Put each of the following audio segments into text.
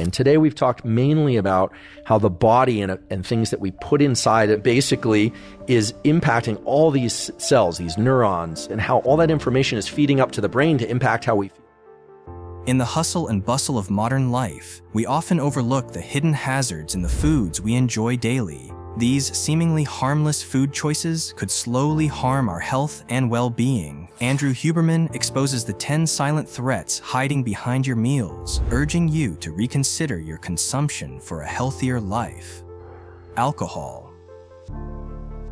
And today we've talked mainly about how the body and things that we put inside it basically is impacting all these cells, these neurons, and how all that information is feeding up to the brain to impact how we feel. In the hustle and bustle of modern life, we often overlook the hidden hazards in the foods we enjoy daily. These seemingly harmless food choices could slowly harm our health and well-being. Andrew Huberman exposes the 10 silent threats hiding behind your meals, urging you to reconsider your consumption for a healthier life. Alcohol.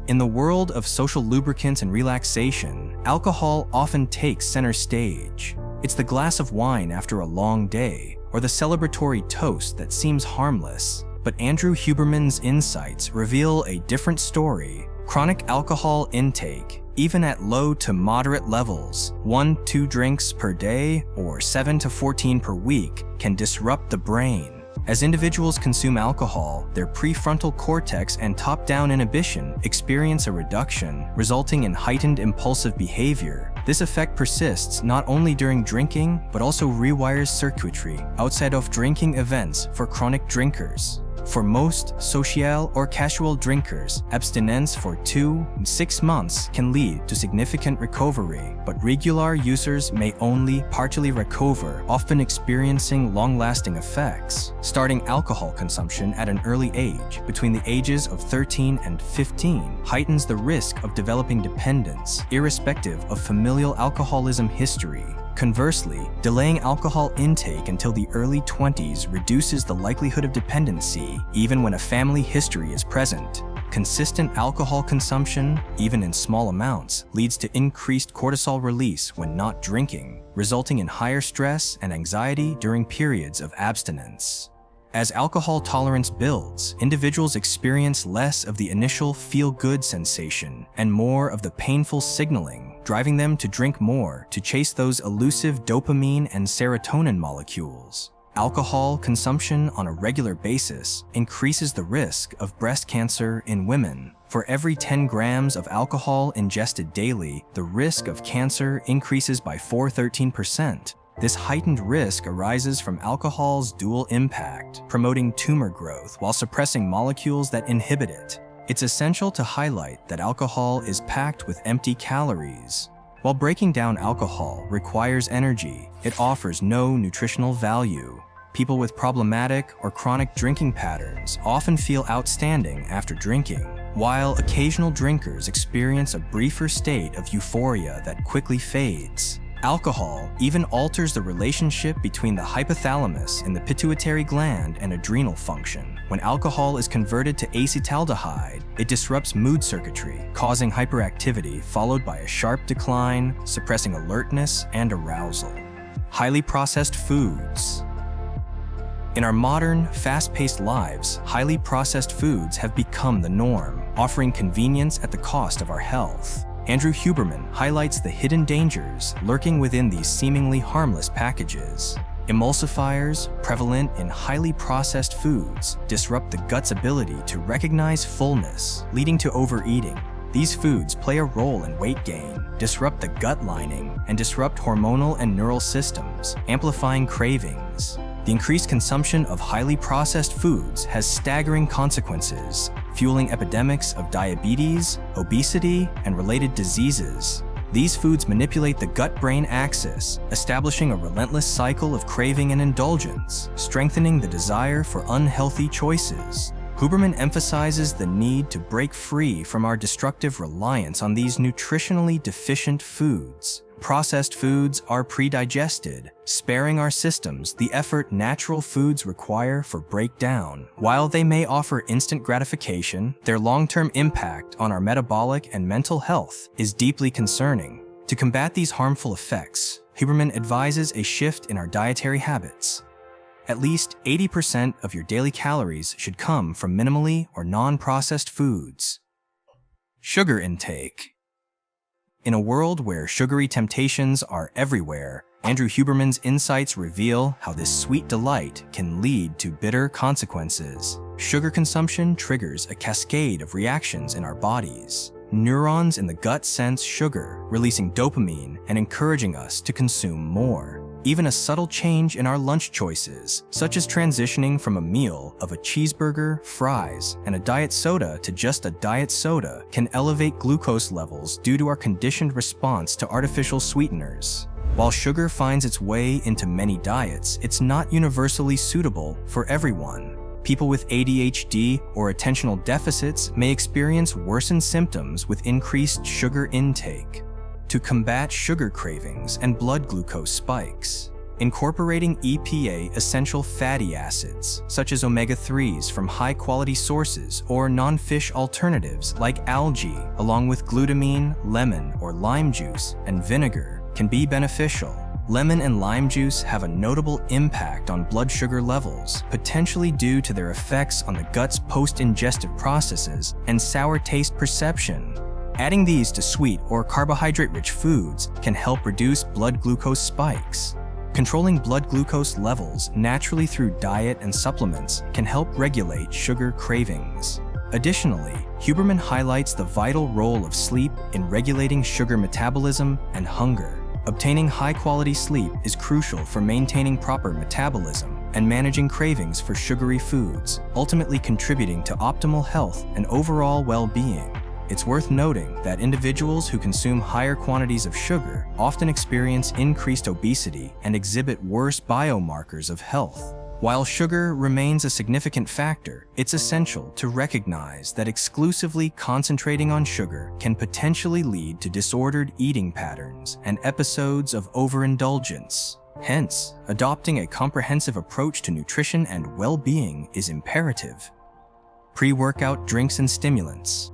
In the world of social lubricants and relaxation, alcohol often takes center stage. It's the glass of wine after a long day, or the celebratory toast that seems harmless. But Andrew Huberman's insights reveal a different story. Chronic alcohol intake, even at low to moderate levels, 1-2 drinks per day or 7 to 14 per week, can disrupt the brain. As individuals consume alcohol, their prefrontal cortex and top-down inhibition experience a reduction, resulting in heightened impulsive behavior. This effect persists not only during drinking, but also rewires circuitry outside of drinking events for chronic drinkers. For most social or casual drinkers, abstinence for 2 to 6 months can lead to significant recovery, but regular users may only partially recover, often experiencing long-lasting effects. Starting alcohol consumption at an early age, between the ages of 13 and 15, heightens the risk of developing dependence, irrespective of familial alcoholism history. Conversely, delaying alcohol intake until the early 20s reduces the likelihood of dependency, even when a family history is present. Consistent alcohol consumption, even in small amounts, leads to increased cortisol release when not drinking, resulting in higher stress and anxiety during periods of abstinence. As alcohol tolerance builds, individuals experience less of the initial feel-good sensation and more of the painful signaling, driving them to drink more to chase those elusive dopamine and serotonin molecules. Alcohol consumption on a regular basis increases the risk of breast cancer in women. For every 10 grams of alcohol ingested daily, the risk of cancer increases by 13%. This heightened risk arises from alcohol's dual impact, promoting tumor growth while suppressing molecules that inhibit it. It's essential to highlight that alcohol is packed with empty calories. While breaking down alcohol requires energy, it offers no nutritional value. People with problematic or chronic drinking patterns often feel outstanding after drinking, while occasional drinkers experience a briefer state of euphoria that quickly fades. Alcohol even alters the relationship between the hypothalamus and the pituitary gland and adrenal function. When alcohol is converted to acetaldehyde, it disrupts mood circuitry, causing hyperactivity followed by a sharp decline, suppressing alertness and arousal. Highly processed foods. In our modern, fast-paced lives, highly processed foods have become the norm, offering convenience at the cost of our health. Andrew Huberman highlights the hidden dangers lurking within these seemingly harmless packages. Emulsifiers, prevalent in highly processed foods, disrupt the gut's ability to recognize fullness, leading to overeating. These foods play a role in weight gain, disrupt the gut lining, and disrupt hormonal and neural systems, amplifying cravings. The increased consumption of highly processed foods has staggering consequences, fueling epidemics of diabetes, obesity, and related diseases. These foods manipulate the gut-brain axis, establishing a relentless cycle of craving and indulgence, strengthening the desire for unhealthy choices. Huberman emphasizes the need to break free from our destructive reliance on these nutritionally deficient foods. Processed foods are pre-digested, sparing our systems the effort natural foods require for breakdown. While they may offer instant gratification, their long-term impact on our metabolic and mental health is deeply concerning. To combat these harmful effects, Huberman advises a shift in our dietary habits. At least 80% of your daily calories should come from minimally or non-processed foods. Sugar intake. In a world where sugary temptations are everywhere, Andrew Huberman's insights reveal how this sweet delight can lead to bitter consequences. Sugar consumption triggers a cascade of reactions in our bodies. Neurons in the gut sense sugar, releasing dopamine and encouraging us to consume more. Even a subtle change in our lunch choices, such as transitioning from a meal of a cheeseburger, fries, and a diet soda to just a diet soda, can elevate glucose levels due to our conditioned response to artificial sweeteners. While sugar finds its way into many diets, it's not universally suitable for everyone. People with ADHD or attentional deficits may experience worsened symptoms with increased sugar intake. To combat sugar cravings and blood glucose spikes, incorporating EPA essential fatty acids, such as omega-3s from high-quality sources or non-fish alternatives like algae, along with glutamine, lemon or lime juice, and vinegar, can be beneficial. Lemon and lime juice have a notable impact on blood sugar levels, potentially due to their effects on the gut's post-ingestive processes and sour taste perception. Adding these to sweet or carbohydrate-rich foods can help reduce blood glucose spikes. Controlling blood glucose levels naturally through diet and supplements can help regulate sugar cravings. Additionally, Huberman highlights the vital role of sleep in regulating sugar metabolism and hunger. Obtaining high-quality sleep is crucial for maintaining proper metabolism and managing cravings for sugary foods, ultimately contributing to optimal health and overall well-being. It's worth noting that individuals who consume higher quantities of sugar often experience increased obesity and exhibit worse biomarkers of health. While sugar remains a significant factor, it's essential to recognize that exclusively concentrating on sugar can potentially lead to disordered eating patterns and episodes of overindulgence. Hence, adopting a comprehensive approach to nutrition and well-being is imperative. Pre-workout drinks and stimulants.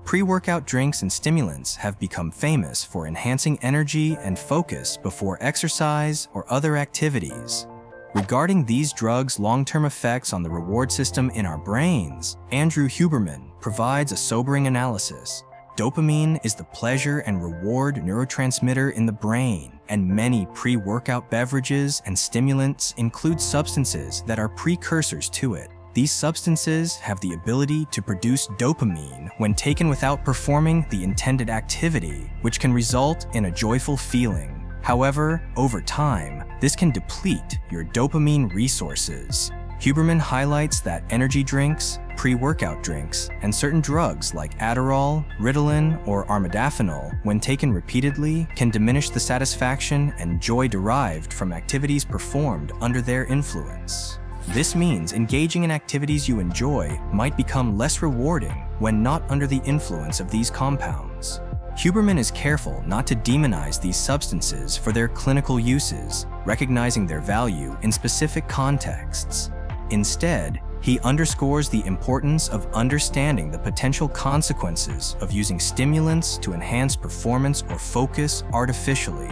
Pre-workout drinks and stimulants have become famous for enhancing energy and focus before exercise or other activities. Regarding these drugs' long-term effects on the reward system in our brains, Andrew Huberman provides a sobering analysis. Dopamine is the pleasure and reward neurotransmitter in the brain, and many pre-workout beverages and stimulants include substances that are precursors to it. These substances have the ability to produce dopamine when taken without performing the intended activity, which can result in a joyful feeling. However, over time, this can deplete your dopamine resources. Huberman highlights that energy drinks, pre-workout drinks, and certain drugs like Adderall, Ritalin, or armodafinil, when taken repeatedly, can diminish the satisfaction and joy derived from activities performed under their influence. This means engaging in activities you enjoy might become less rewarding when not under the influence of these compounds. Huberman is careful not to demonize these substances for their clinical uses, recognizing their value in specific contexts. Instead, he underscores the importance of understanding the potential consequences of using stimulants to enhance performance or focus artificially.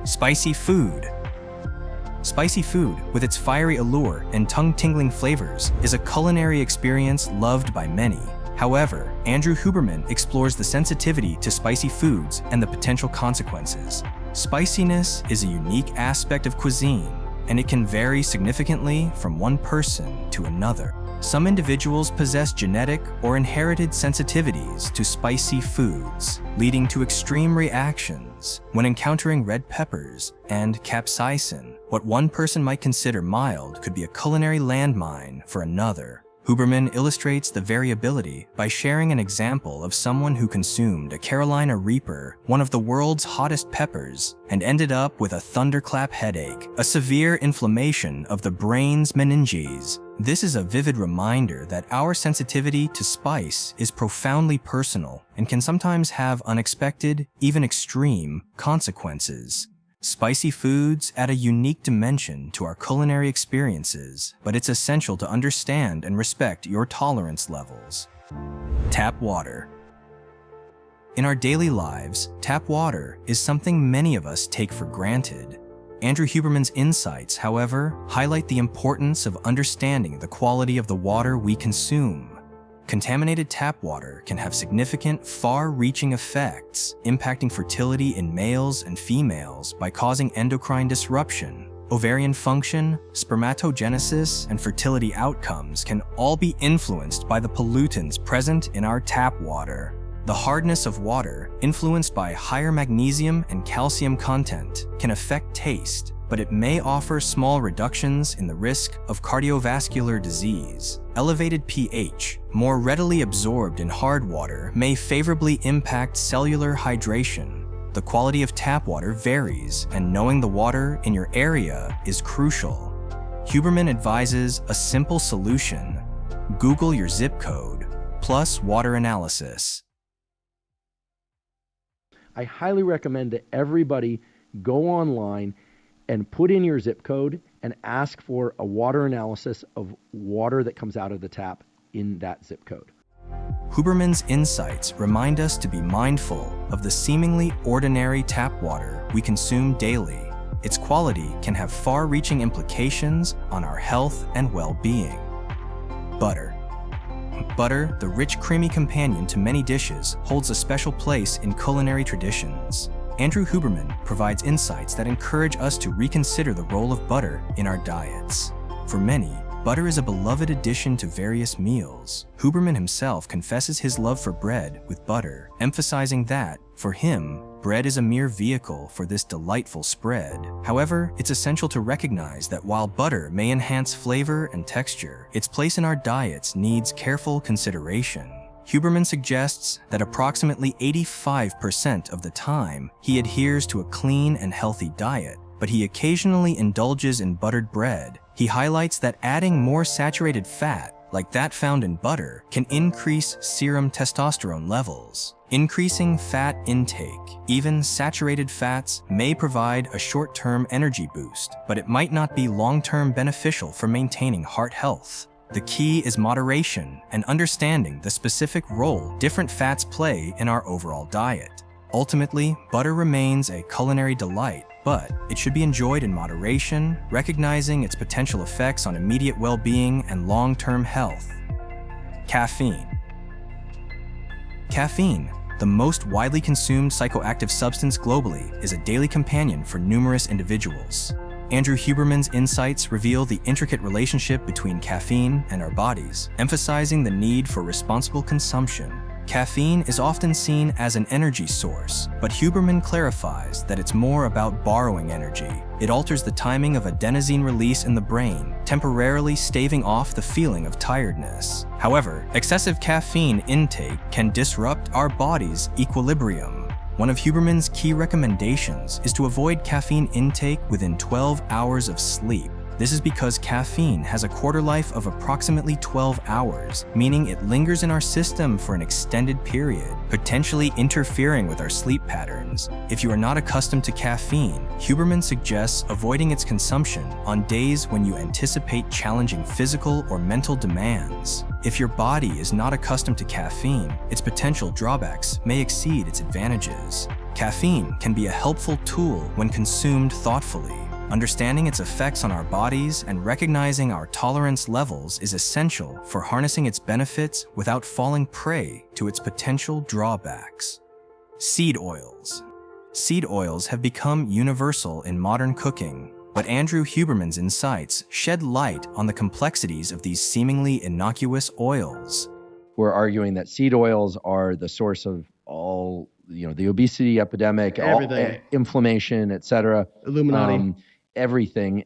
Spicy food. Spicy food, with its fiery allure and tongue-tingling flavors, is a culinary experience loved by many. However, Andrew Huberman explores the sensitivity to spicy foods and the potential consequences. Spiciness is a unique aspect of cuisine, and it can vary significantly from one person to another. Some individuals possess genetic or inherited sensitivities to spicy foods, leading to extreme reactions when encountering red peppers and capsaicin. What one person might consider mild could be a culinary landmine for another. Huberman illustrates the variability by sharing an example of someone who consumed a Carolina Reaper, one of the world's hottest peppers, and ended up with a thunderclap headache, a severe inflammation of the brain's meninges. This is a vivid reminder that our sensitivity to spice is profoundly personal and can sometimes have unexpected, even extreme, consequences. Spicy foods add a unique dimension to our culinary experiences, but it's essential to understand and respect your tolerance levels. Tap water. In our daily lives, tap water is something many of us take for granted. Andrew Huberman's insights, however, highlight the importance of understanding the quality of the water we consume. Contaminated tap water can have significant, far-reaching effects, impacting fertility in males and females by causing endocrine disruption. Ovarian function, spermatogenesis, and fertility outcomes can all be influenced by the pollutants present in our tap water. The hardness of water, influenced by higher magnesium and calcium content, can affect taste, but it may offer small reductions in the risk of cardiovascular disease. Elevated pH, more readily absorbed in hard water, may favorably impact cellular hydration. The quality of tap water varies, and knowing the water in your area is crucial. Huberman advises a simple solution: Google your zip code plus water analysis. I highly recommend that everybody go online and put in your zip code and ask for a water analysis of water that comes out of the tap in that zip code. Huberman's insights remind us to be mindful of the seemingly ordinary tap water we consume daily. Its quality can have far-reaching implications on our health and well-being. Butter. Butter, the rich, creamy companion to many dishes, holds a special place in culinary traditions. Andrew Huberman provides insights that encourage us to reconsider the role of butter in our diets. For many, butter is a beloved addition to various meals. Huberman himself confesses his love for bread with butter, emphasizing that, for him, bread is a mere vehicle for this delightful spread. However, it's essential to recognize that while butter may enhance flavor and texture, its place in our diets needs careful consideration. Huberman suggests that approximately 85% of the time, he adheres to a clean and healthy diet, but he occasionally indulges in buttered bread. He highlights that adding more saturated fat, like that found in butter, can increase serum testosterone levels. Increasing fat intake, even saturated fats, may provide a short-term energy boost, but it might not be long-term beneficial for maintaining heart health. The key is moderation and understanding the specific role different fats play in our overall diet. Ultimately, butter remains a culinary delight, but it should be enjoyed in moderation, recognizing its potential effects on immediate well-being and long-term health. Caffeine. Caffeine, the most widely consumed psychoactive substance globally, is a daily companion for numerous individuals. Andrew Huberman's insights reveal the intricate relationship between caffeine and our bodies, emphasizing the need for responsible consumption. Caffeine is often seen as an energy source, but Huberman clarifies that it's more about borrowing energy. It alters the timing of adenosine release in the brain, temporarily staving off the feeling of tiredness. However, excessive caffeine intake can disrupt our body's equilibrium. One of Huberman's key recommendations is to avoid caffeine intake within 12 hours of sleep. This is because caffeine has a quarter life of approximately 12 hours, meaning it lingers in our system for an extended period, potentially interfering with our sleep patterns. If you are not accustomed to caffeine, Huberman suggests avoiding its consumption on days when you anticipate challenging physical or mental demands. If your body is not accustomed to caffeine, its potential drawbacks may exceed its advantages. Caffeine can be a helpful tool when consumed thoughtfully. Understanding its effects on our bodies and recognizing our tolerance levels is essential for harnessing its benefits without falling prey to its potential drawbacks. Seed oils. Seed oils have become universal in modern cooking, but Andrew Huberman's insights shed light on the complexities of these seemingly innocuous oils. We're arguing that seed oils are the source of all, the obesity epidemic, everything, inflammation, etc. Illuminati. Everything.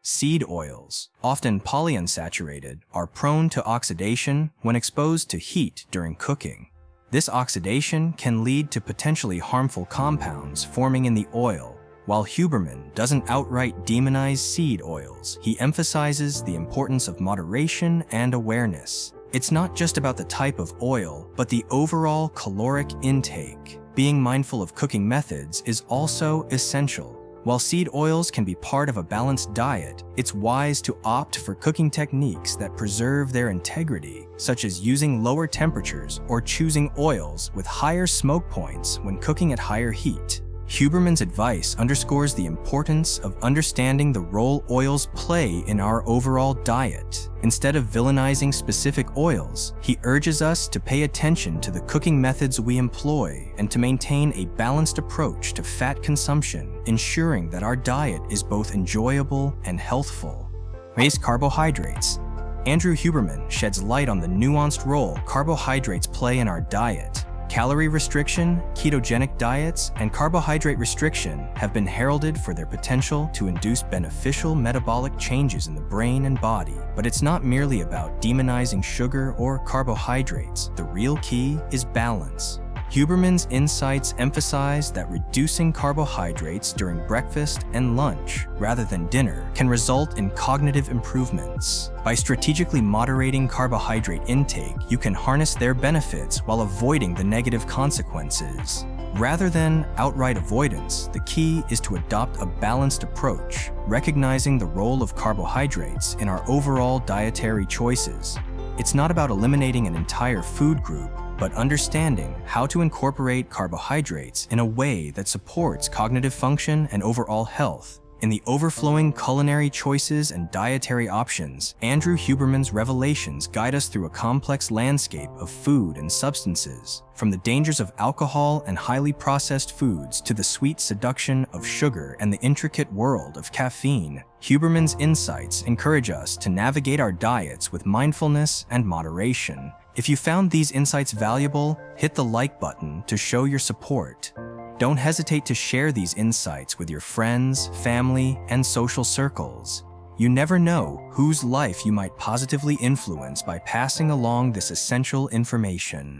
Seed oils, often polyunsaturated, are prone to oxidation when exposed to heat during cooking. This oxidation can lead to potentially harmful compounds forming in the oil. While Huberman doesn't outright demonize seed oils, he emphasizes the importance of moderation and awareness. It's not just about the type of oil, but the overall caloric intake. Being mindful of cooking methods is also essential. While seed oils can be part of a balanced diet, it's wise to opt for cooking techniques that preserve their integrity, such as using lower temperatures or choosing oils with higher smoke points when cooking at higher heat. Huberman's advice underscores the importance of understanding the role oils play in our overall diet. Instead of villainizing specific oils, he urges us to pay attention to the cooking methods we employ and to maintain a balanced approach to fat consumption, ensuring that our diet is both enjoyable and healthful. Trace carbohydrates. Andrew Huberman sheds light on the nuanced role carbohydrates play in our diet. Calorie restriction, ketogenic diets, and carbohydrate restriction have been heralded for their potential to induce beneficial metabolic changes in the brain and body. But it's not merely about demonizing sugar or carbohydrates. The real key is balance. Huberman's insights emphasize that reducing carbohydrates during breakfast and lunch, rather than dinner, can result in cognitive improvements. By strategically moderating carbohydrate intake, you can harness their benefits while avoiding the negative consequences. Rather than outright avoidance, the key is to adopt a balanced approach, recognizing the role of carbohydrates in our overall dietary choices. It's not about eliminating an entire food group, but understanding how to incorporate carbohydrates in a way that supports cognitive function and overall health. In the overflowing culinary choices and dietary options, Andrew Huberman's revelations guide us through a complex landscape of food and substances, from the dangers of alcohol and highly processed foods to the sweet seduction of sugar and the intricate world of caffeine. Huberman's insights encourage us to navigate our diets with mindfulness and moderation. If you found these insights valuable, hit the like button to show your support. Don't hesitate to share these insights with your friends, family, and social circles. You never know whose life you might positively influence by passing along this essential information.